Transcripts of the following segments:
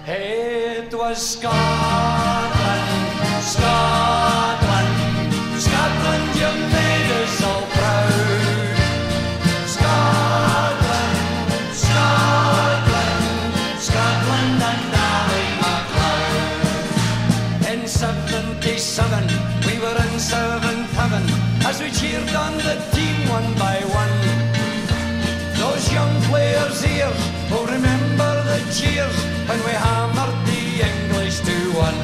It was Scotland, Scotland, Scotland, you made us all proud. Scotland, Scotland, Scotland and Ally MacLeod. In 77 we were in seventh heaven as we cheered on the team one by one. Those young players here will remember the cheers when we hammered the English 2-1.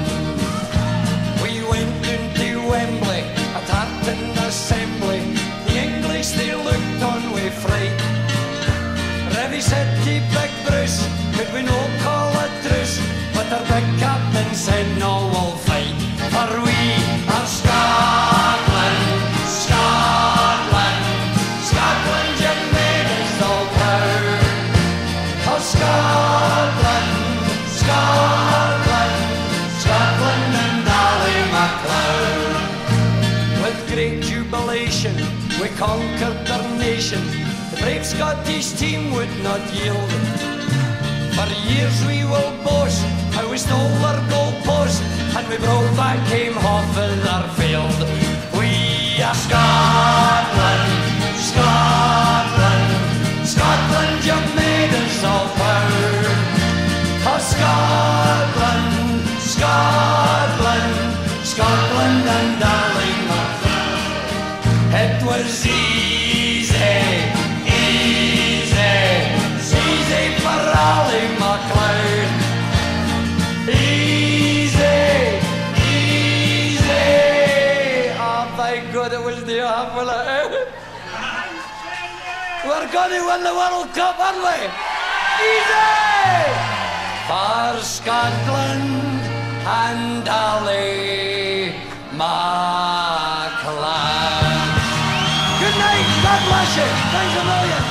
We went into Wembley, a tartan assembly. The English, they looked on with fright. Revie said to Big Bruce, could we no call a truce? But our big captain said, no, we'll fight. For we are Scotland, Scotland, Scotland, you made us all proud. Oh, Scotland, Scotland, Scotland and Ally MacLeod. With great jubilation we conquered our nation. The brave Scottish team would not yield. For years we will boast how we stole our goal post and we broke back came off in our field. We are Scotland, Scotland, Scotland, you made us all proud. Oh, Scotland, Scotland, Scotland and Ally MacLeod. It was easy, easy, easy for Ally MacLeod. Easy, easy. Oh my God, it was the apple. We're going to win the World Cup, aren't we? Easy! For Scotland and Ally MacLeod. Good night, God bless you. Thanks a million.